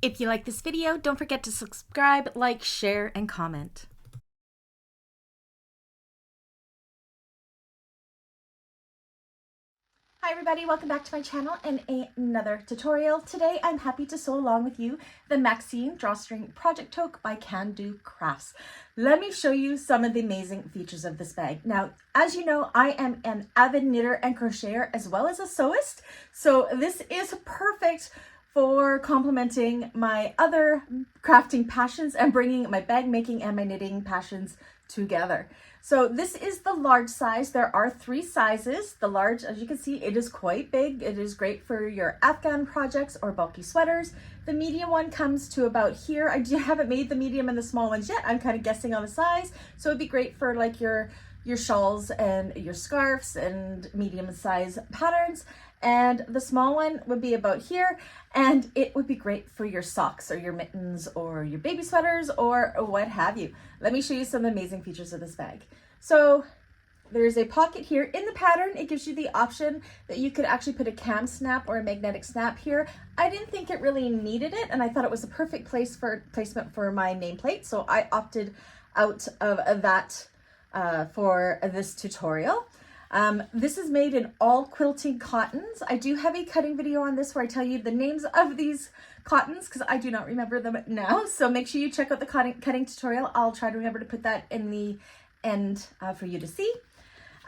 If you like this video, don't forget to subscribe, like, share, and comment. Hi everybody, welcome back to my channel and another tutorial. Today I'm happy to sew along with you the Maxine Drawstring Project Tote by Kandou Crafts. Let me show you some of the amazing features of this bag. Now, as you know, I am an avid knitter and crocheter as well as a sewist, so this is perfect for complementing my other crafting passions and bringing my bag making and my knitting passions together. So this is the large size. There are 3 sizes. The large, as you can see, it is quite big. It is great for your Afghan projects or bulky sweaters. The medium one comes to about here. I haven't made the medium and the small ones yet. I'm kind of guessing on the size. So it'd be great for like your shawls and your scarves and medium size patterns. And the small one would be about here, and it would be great for your socks or your mittens or your baby sweaters or what have you. Let me show you some amazing features of this bag. So there's a pocket here in the pattern. It gives you the option that you could actually put a cam snap or a magnetic snap here. I didn't think it really needed it, and I thought it was a perfect placement for my nameplate, so I opted out of that for this tutorial. This is made in all quilting cottons. I do have a cutting video on this where I tell you the names of these cottons because I do not remember them now. So make sure you check out the cutting tutorial. I'll try to remember to put that in the end for you to see.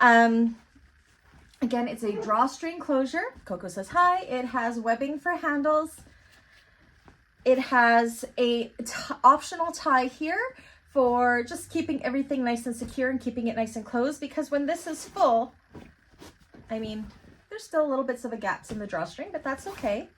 Again, it's a drawstring closure. Coco says hi. It has webbing for handles. It has a optional tie here for just keeping everything nice and secure and keeping it nice and closed, because when this is full, I mean, there's still little bits of a gaps in the drawstring, but that's okay.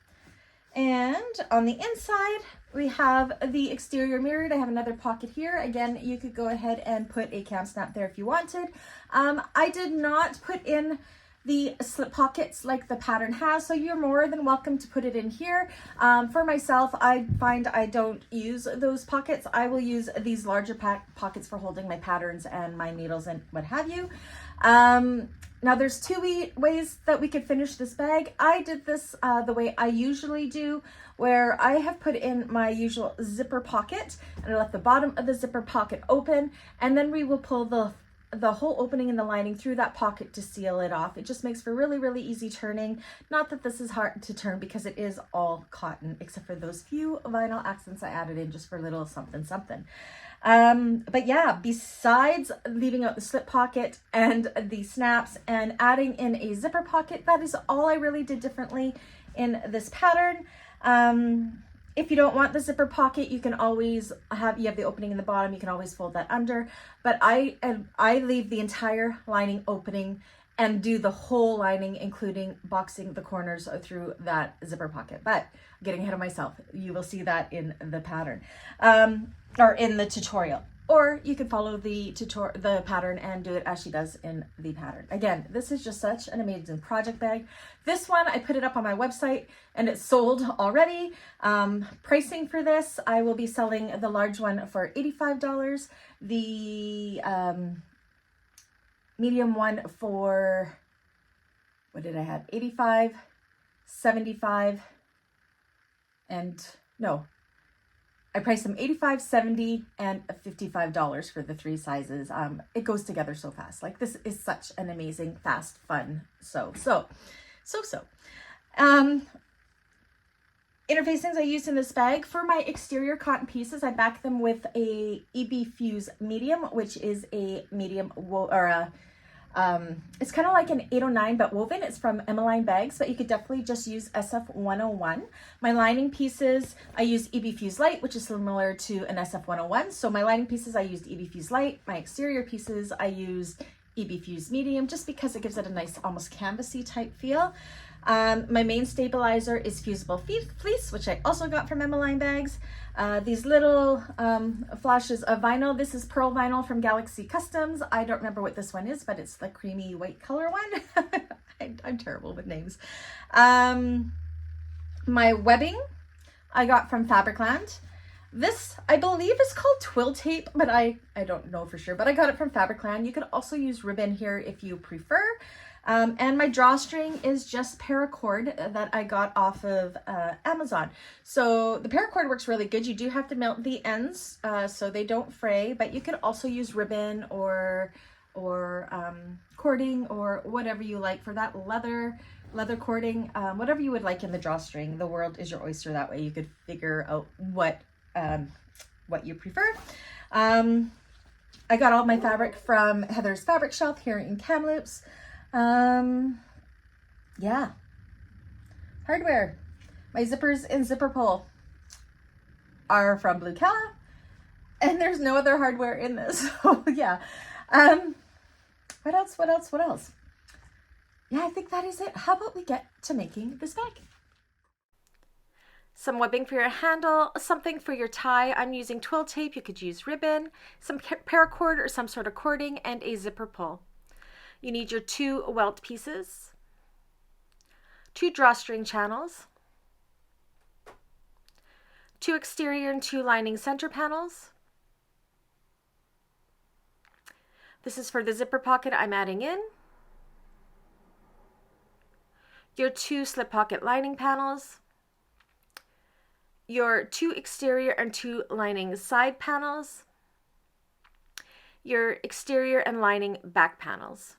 And on the inside, we have the exterior mirrored. I have another pocket here. Again, you could go ahead and put a cam snap there if you wanted. I did not put in the slip pockets like the pattern has, so you're more than welcome to put it in here. For myself, I find I don't use those pockets. I will use these larger pockets for holding my patterns and my needles and what have you. Now there's 2 ways that we could finish this bag. I did this the way I usually do, where I have put in my usual zipper pocket and I left the bottom of the zipper pocket open, and then we will pull the whole opening in the lining through that pocket to seal it off. It just makes for really, really easy turning. Not that this is hard to turn because it is all cotton, except for those few vinyl accents I added in just for a little something, something. But yeah, besides leaving out the slip pocket and the snaps and adding in a zipper pocket, that is all I really did differently in this pattern. If you don't want the zipper pocket, you can always have the opening in the bottom. You can always fold that under, but I leave the entire lining opening and do the whole lining, including boxing the corners through that zipper pocket. But I'm getting ahead of myself. You will see that in the pattern, or in the tutorial. Or you can follow the pattern and do it as she does in the pattern. Again, this is just such an amazing project bag. This one, I put it up on my website and it's sold already. Pricing for this, I will be selling the large one for $85. The medium one for, what did I have? 85, 75, and no. I priced them $85, $70, and $55 for the 3 sizes. It goes together so fast. Like, this is such an amazing, fast, fun sew. Interfacings I used in this bag for my exterior cotton pieces. I back them with a EB Fuse medium, which is a medium it's kind of like an 809 but woven. It's from Emmaline bags, but you could definitely just use SF 101. My lining pieces, I used EB Fuse Light, which is similar to an SF 101. So my lining pieces, I used EB Fuse Light. My exterior pieces, I used EB Fuse Medium, just because it gives it a nice, almost canvasy type feel. My main stabilizer is Fusible Fleece, which I also got from Emmaline bags. These little flashes of vinyl. This is pearl vinyl from Galaxy Customs. I don't remember what this one is, but it's the creamy white color one. I'm terrible with names. My webbing I got from Fabricland. This, I believe, is called twill tape, but I don't know for sure, but I got it from Fabricland. You could also use ribbon here if you prefer. And my drawstring is just paracord that I got off of Amazon. So the paracord works really good. You do have to mount the ends so they don't fray, but you can also use ribbon or cording or whatever you like for that leather cording, whatever you would like in the drawstring. The world is your oyster. That way you could figure out what you prefer. I got all my fabric from Heather's Fabric Shelf here in Kamloops. Yeah. Hardware. My zippers and zipper pull are from Blue Cala, and there's no other hardware in this. So yeah. What else? Yeah, I think that is it. How about we get to making this bag? Some webbing for your handle, something for your tie. I'm using twill tape. You could use ribbon, some paracord or some sort of cording, and a zipper pull. You need your 2 welt pieces, 2 drawstring channels, 2 exterior and 2 lining center panels. This is for the zipper pocket I'm adding in. Your 2 slip pocket lining panels, your 2 exterior and 2 lining side panels, your exterior and lining back panels.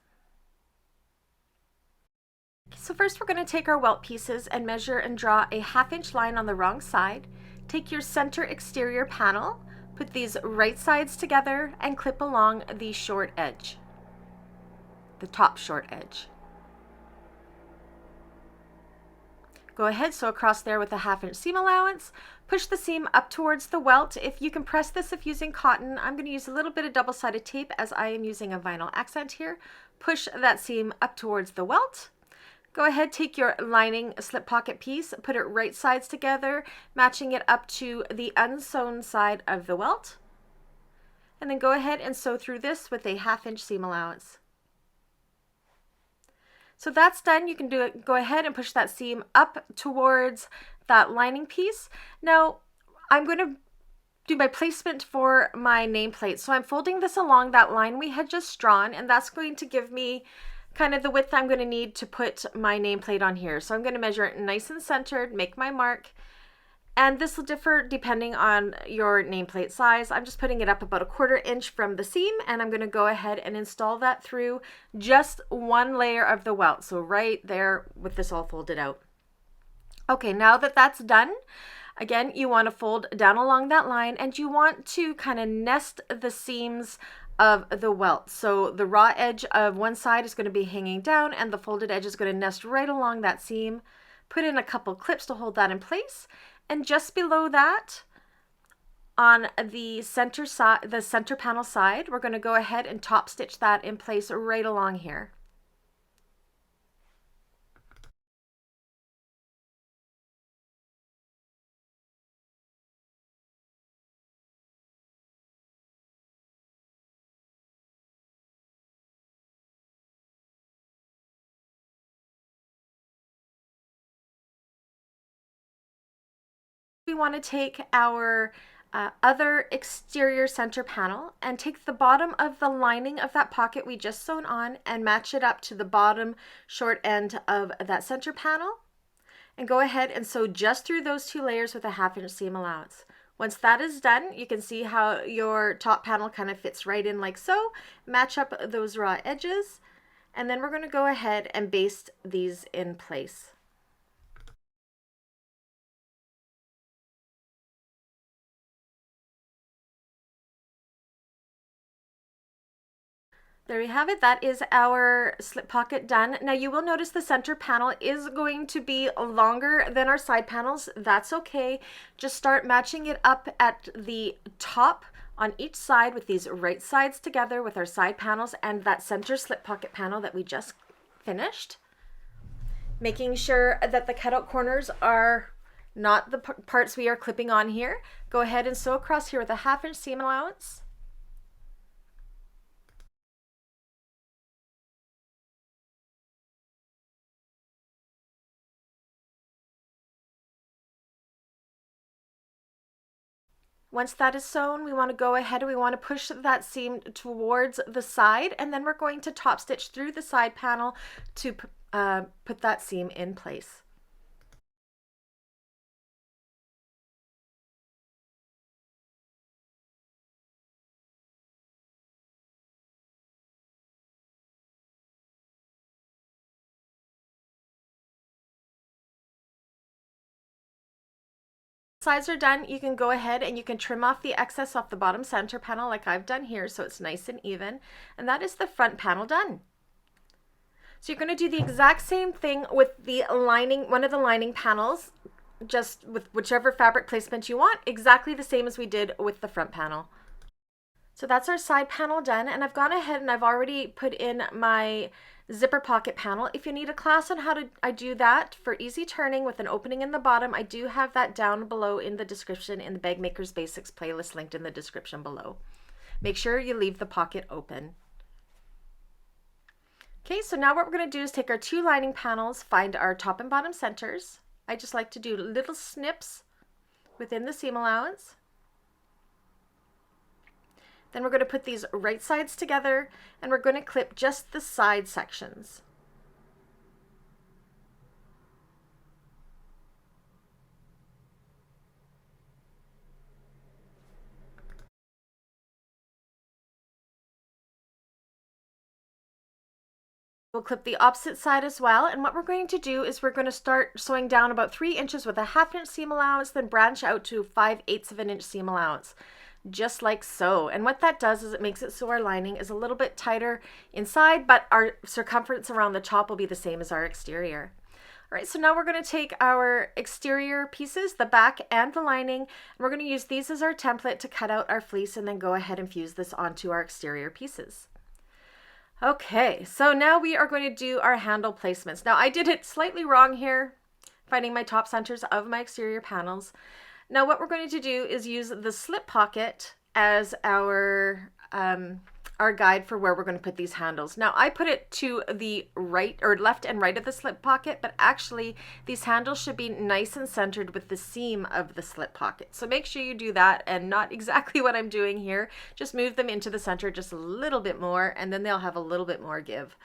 So first we're going to take our welt pieces and measure and draw a 1/2 inch line on the wrong side. Take your center exterior panel, put these right sides together and clip along the short edge, the top short edge. Go ahead, sew across there with a 1/2 inch seam allowance. Push the seam up towards the welt. If you can press this if using cotton, I'm going to use a little bit of double-sided tape as I am using a vinyl accent here. Push that seam up towards the welt. Go ahead, take your lining slip pocket piece, put it right sides together, matching it up to the unsewn side of the welt. And then go ahead and sew through this with a 1/2 inch seam allowance. So that's done. You can go ahead and push that seam up towards that lining piece. Now I'm going to do my placement for my nameplate. So I'm folding this along that line we had just drawn, and that's going to give me kind of the width I'm going to need to put my nameplate on here. So I'm going to measure it nice and centered, make my mark, and this will differ depending on your nameplate size. I'm just putting it up about a 1/4 inch from the seam, and I'm going to go ahead and install that through just 1 layer of the welt. So right there with this all folded out. Okay, now that that's done, again, you want to fold down along that line, and you want to kind of nest the seams of the welt. So the raw edge of one side is going to be hanging down, and the folded edge is going to nest right along that seam. Put in a couple clips to hold that in place, and just below that, on the center side, the center panel side, we're going to go ahead and top stitch that in place right along here. We want to take our other exterior center panel and take the bottom of the lining of that pocket we just sewn on and match it up to the bottom short end of that center panel, and go ahead and sew just through those 2 layers with a 1/2 inch seam allowance. Once that is done, you can see how your top panel kind of fits right in like so. Match up those raw edges, and then we're going to go ahead and baste these in place. There we have it. That is our slip pocket done. Now you will notice the center panel is going to be longer than our side panels. That's okay. Just start matching it up at the top on each side with these right sides together with our side panels and that center slip pocket panel that we just finished. Making sure that the cutout corners are not the parts we are clipping on here. Go ahead and sew across here with a 1/2 inch seam allowance. Once that is sewn, we want to go ahead and we want to push that seam towards the side, and then we're going to top stitch through the side panel to put that seam in place. Sides are done, you can go ahead and you can trim off the excess off the bottom center panel like I've done here so it's nice and even, and that is the front panel done. So you're going to do the exact same thing with the lining, one of the lining panels, just with whichever fabric placement you want, exactly the same as we did with the front panel. So that's our side panel done, and I've gone ahead and I've already put in my zipper pocket panel. If you need a class on how I do that for easy turning with an opening in the bottom, I do have that down below in the description in the Bag Makers Basics playlist linked in the description below. Make sure you leave the pocket open. Okay, so now what we're going to do is take our two lining panels, find our top and bottom centers. I just like to do little snips within the seam allowance. Then we're going to put these right sides together and we're going to clip just the side sections. We'll clip the opposite side as well, and what we're going to do is we're going to start sewing down about 3 inches with a 1/2 inch seam allowance, then branch out to 5/8 of an inch seam allowance, just like so. And what that does is it makes it so our lining is a little bit tighter inside, but our circumference around the top will be the same as our exterior. All right, so now we're going to take our exterior pieces, the back and the lining, and we're going to use these as our template to cut out our fleece and then go ahead and fuse this onto our exterior pieces. Okay, so now we are going to do our handle placements. Now I did it slightly wrong here, finding my top centers of my exterior panels. Now what we're going to do is use the slip pocket as our guide for where we're going to put these handles. Now I put it to the right or left and right of the slip pocket, but actually these handles should be nice and centered with the seam of the slip pocket. So make sure you do that, and not exactly what I'm doing here. Just move them into the center just a little bit more, and then they'll have a little bit more give.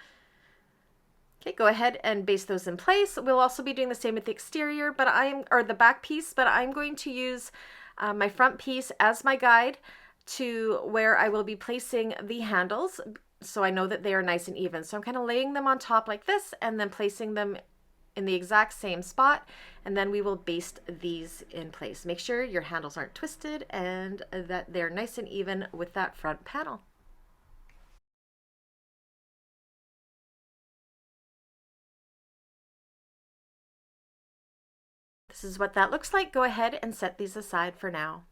Okay, go ahead and baste those in place. We'll also be doing the same with the exterior, or the back piece, but I'm going to use my front piece as my guide to where I will be placing the handles, so I know that they are nice and even. So I'm kind of laying them on top like this and then placing them in the exact same spot, and then we will baste these in place. Make sure your handles aren't twisted and that they're nice and even with that front panel. This is what that looks like. Go ahead and set these aside for now.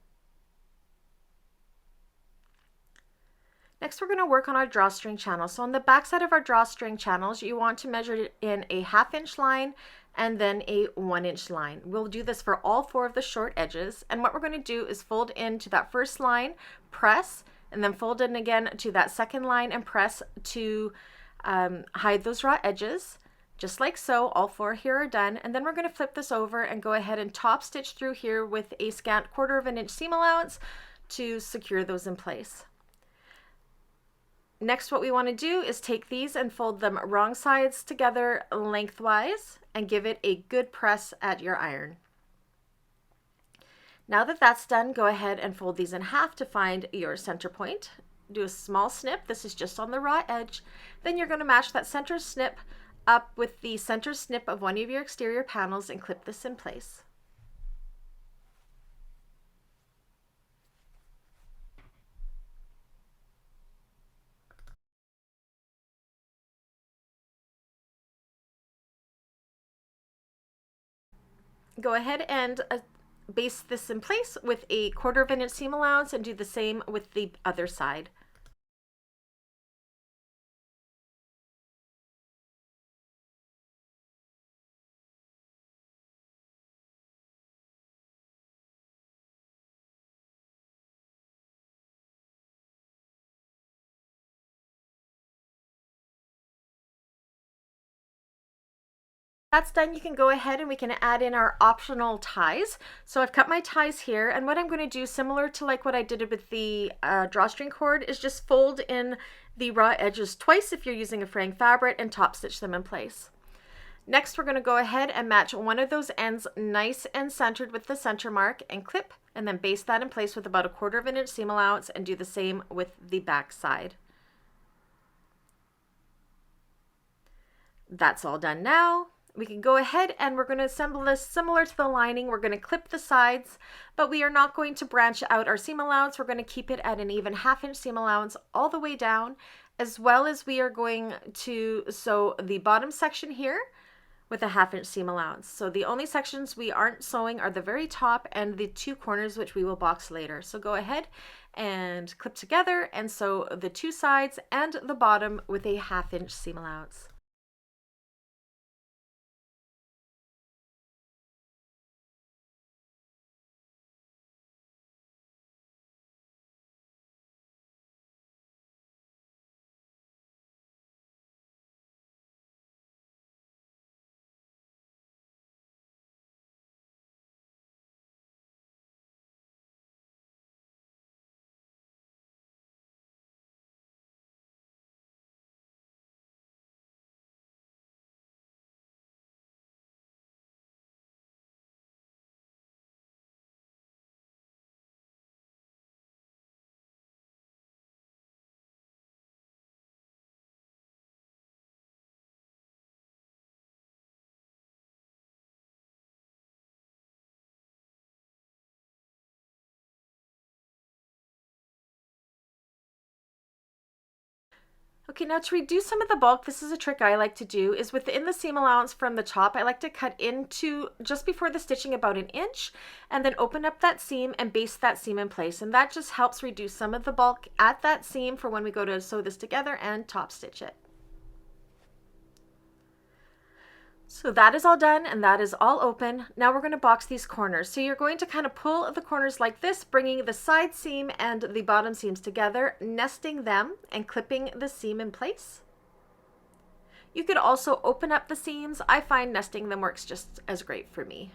Next, we're going to work on our drawstring channel. So on the back side of our drawstring channels, you want to measure it in a 1/2 inch line and then a 1 inch line. We'll do this for all 4 of the short edges. And what we're going to do is fold into that first line, press, and then fold in again to that second line and press to hide those raw edges. Just like so, all 4 here are done. And then we're going to flip this over and go ahead and top stitch through here with a scant 1/4 of an inch seam allowance to secure those in place. Next, what we want to do is take these and fold them wrong sides together lengthwise and give it a good press at your iron. Now that that's done, go ahead and fold these in half to find your center point. Do a small snip. This is just on the raw edge. Then you're going to match that center snip up with the center snip of one of your exterior panels and clip this in place. Go ahead and baste this in place with a 1/4 of an inch seam allowance and do the same with the other side. That's done, you can go ahead and we can add in our optional ties. So I've cut my ties here, and what I'm going to do, similar to like what I did with the drawstring cord, is just fold in the raw edges twice if you're using a fraying fabric and top stitch them in place. Next, we're going to go ahead and match one of those ends nice and centered with the center mark and clip, and then baste that in place with about 1/4 inch seam allowance, and do the same with the back side. That's all done now. We can go ahead and we're going to assemble this similar to the lining. We're going to clip the sides, but we are not going to branch out our seam allowance. We're going to keep it at an even 1/2 inch seam allowance all the way down, as well as we are going to sew the bottom section here with a 1/2 inch seam allowance. So the only sections we aren't sewing are the very top and the 2 corners, which we will box later. So go ahead and clip together and sew the 2 sides and the bottom with a 1/2 inch seam allowance. Okay, now to reduce some of the bulk, this is a trick I like to do, is within the seam allowance from the top, I like to cut into just before the stitching about 1 inch, and then open up that seam and baste that seam in place. And that just helps reduce some of the bulk at that seam for when we go to sew this together and top stitch it. So that is all done and that is all open. Now we're going to box these corners. So you're going to kind of pull the corners like this, bringing the side seam and the bottom seams together, nesting them and clipping the seam in place. You could also open up the seams. I find nesting them works just as great for me.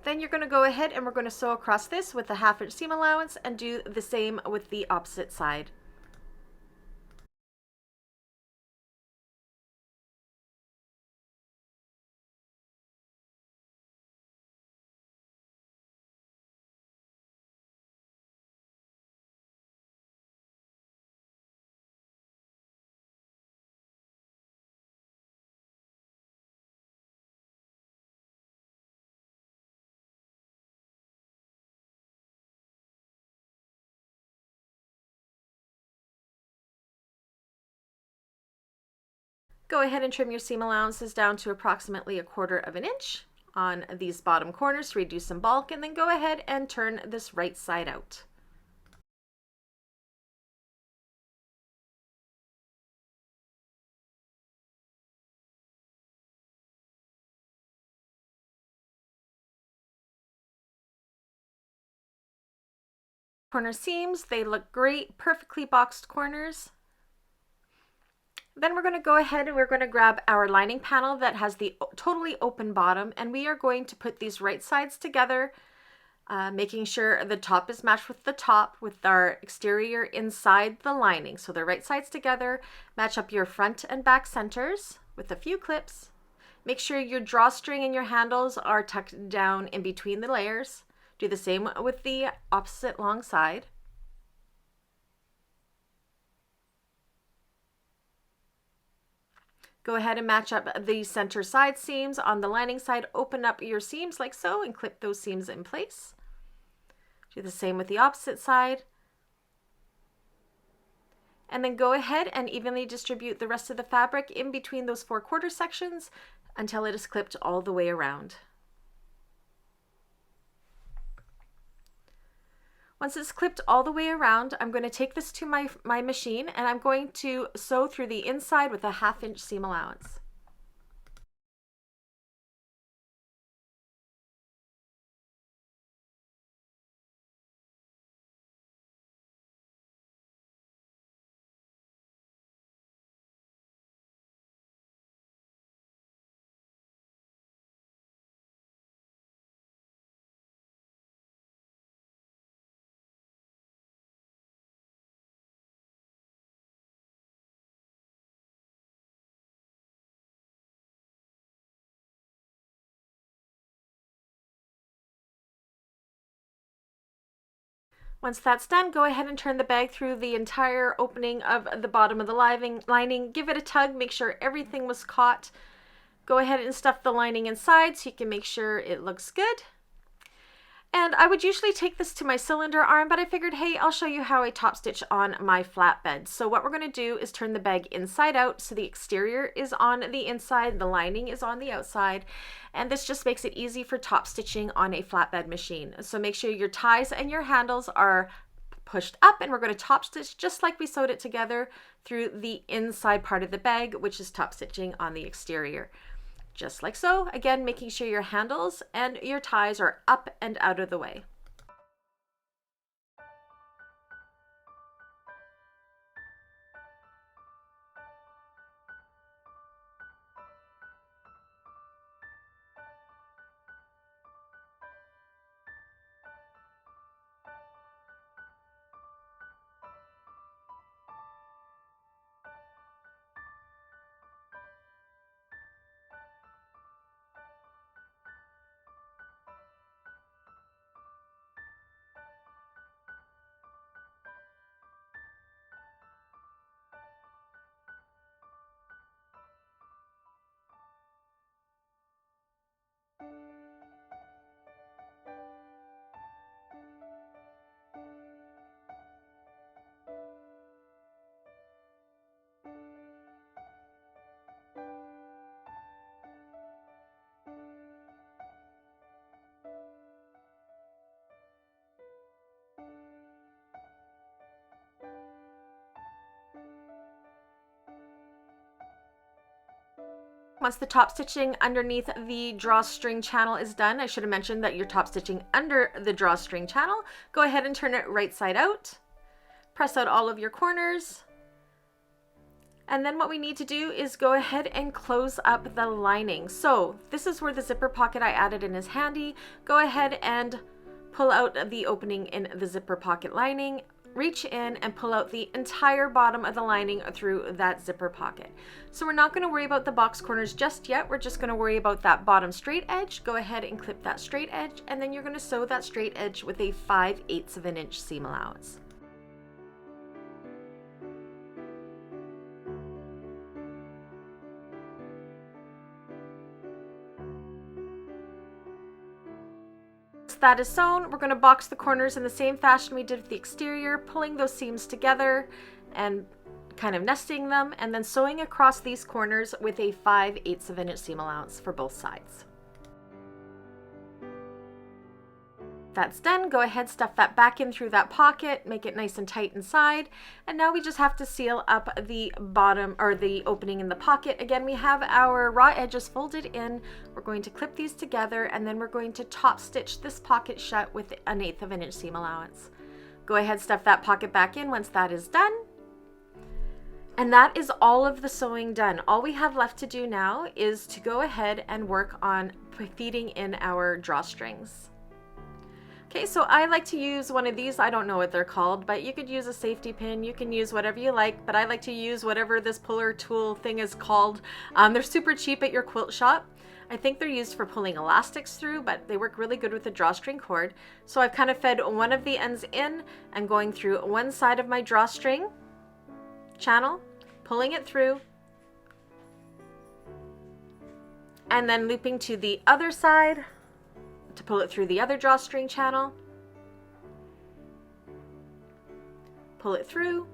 Then you're going to go ahead and we're going to sew across this with a 1/2 inch seam allowance and do the same with the opposite side. Go ahead and trim your seam allowances down to approximately 1/4 inch on these bottom corners to reduce some bulk, and then go ahead and turn this right side out. Corner seams, they look great, perfectly boxed corners. Then we're going to go ahead and we're going to grab our lining panel that has the totally open bottom, and we are going to put these right sides together, making sure the top is matched with the top with our exterior inside the lining. So the right sides together, match up your front and back centers with a few clips. Make sure your drawstring and your handles are tucked down in between the layers. Do the same with the opposite long side. Go ahead and match up the center side seams on the lining side. Open up your seams like so and clip those seams in place. Do the same with the opposite side. And then go ahead and evenly distribute the rest of the fabric in between those 4/4 sections until it is clipped all the way around. Once it's clipped all the way around, I'm going to take this to my machine and I'm going to sew through the inside with a 1/2 inch seam allowance. Once that's done, go ahead and turn the bag through the entire opening of the bottom of the lining. Give it a tug, make sure everything was caught. Go ahead and stuff the lining inside so you can make sure it looks good. And I would usually take this to my cylinder arm, but I figured, hey, I'll show you how I top stitch on my flatbed. So what we're going to do is turn the bag inside out so the exterior is on the inside, the lining is on the outside, and this just makes it easy for top stitching on a flatbed machine. So make sure your ties and your handles are pushed up, and we're going to top stitch just like we sewed it together through the inside part of the bag, which is top stitching on the exterior. Just like so, again, making sure your handles and your ties are up and out of the way. Once the top stitching underneath the drawstring channel is done, I should have mentioned that you're top stitching under the drawstring channel. Go ahead and turn it right side out. Press out all of your corners. And then what we need to do is go ahead and close up the lining. So this is where the zipper pocket I added in is handy. Go ahead and pull out the opening in the zipper pocket lining. Reach in and pull out the entire bottom of the lining through that zipper pocket. So we're not going to worry about the box corners just yet. We're just going to worry about that bottom straight edge. Go ahead and clip that straight edge, and then you're going to sew that straight edge with a 5/8 of an inch seam allowance. That is sewn, we're going to box the corners in the same fashion we did with the exterior, pulling those seams together and kind of nesting them, and then sewing across these corners with a 5/8 of an inch seam allowance for both sides. That's done. Go ahead, stuff that back in through that pocket, make it nice and tight inside. And now we just have to seal up the bottom, or the opening in the pocket. Again, we have our raw edges folded in. We're going to clip these together, and then we're going to top stitch this pocket shut with an 1/8 of an inch seam allowance. Go ahead, stuff that pocket back in once that is done. And that is all of the sewing done. All we have left to do now is to go ahead and work on feeding in our drawstrings. Okay, so I like to use one of these. I don't know what they're called, but you could use a safety pin. You can use whatever you like, but I like to use whatever this puller tool thing is called. They're super cheap at your quilt shop. I think they're used for pulling elastics through, but they work really good with the drawstring cord. So I've kind of fed one of the ends in and going through one side of my drawstring channel, pulling it through, and then looping to the other side to pull it through the other drawstring channel, pull it through,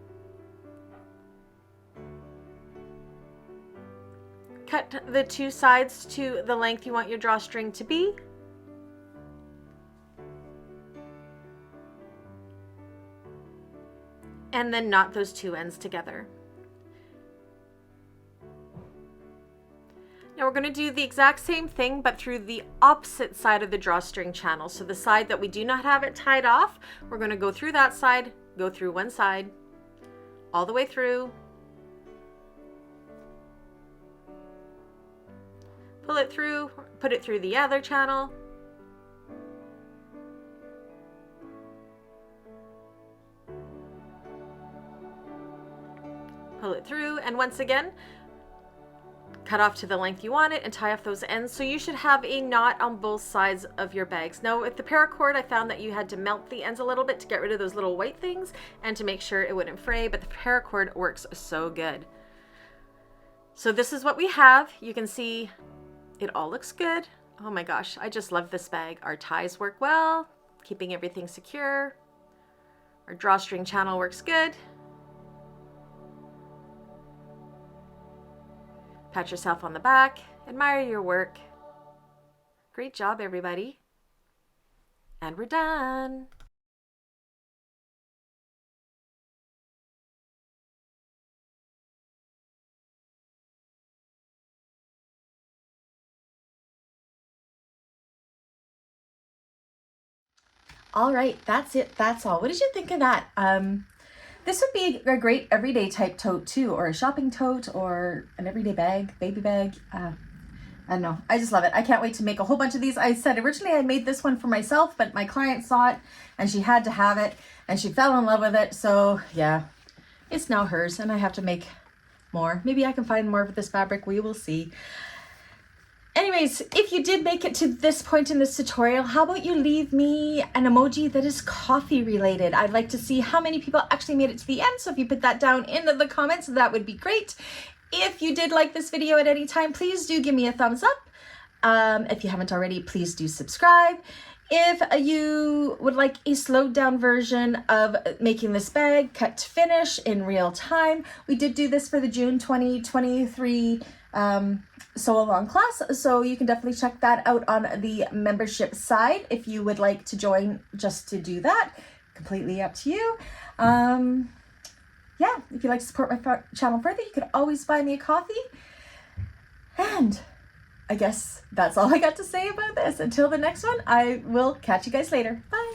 cut the two sides to the length you want your drawstring to be, and then knot those two ends together. Now we're going to do the exact same thing, but through the opposite side of the drawstring channel. So the side that we do not have it tied off, we're going to go through that side, go through one side, all the way through, pull it through, put it through the other channel, pull it through, and once again, cut off to the length you want it and tie off those ends. So you should have a knot on both sides of your bags. Now with the paracord, I found that you had to melt the ends a little bit to get rid of those little white things and to make sure it wouldn't fray, but the paracord works so good. So this is what we have. You can see it all looks good. Oh my gosh, I just love this bag. Our ties work well, keeping everything secure. Our drawstring channel works good. Pat yourself on the back, admire your work. Great job, everybody. And we're done. All right, that's it. That's all. What did you think of that? This would be a great everyday type tote too, or a shopping tote, or an everyday bag, baby bag. I don't know. I just love it. I can't wait to make a whole bunch of these. I said originally I made this one for myself, but my client saw it and she had to have it and she fell in love with it. So yeah, it's now hers and I have to make more. Maybe I can find more of this fabric. We will see. Anyways, if you did make it to this point in this tutorial, how about you leave me an emoji that is coffee related? I'd like to see how many people actually made it to the end. So if you put that down in the comments, that would be great. If you did like this video at any time, please do give me a thumbs up. If you haven't already, please do subscribe. If you would like a slowed down version of making this bag cut to finish in real time, we did do this for the June 2023 sew along class, so you can definitely check that out on the membership side if you would like to join just to do that. Completely up to you. Yeah, if you'd like to support my channel further, you could always buy me a coffee. And I guess that's all I got to say about this. Until the next one, I will catch you guys later. Bye.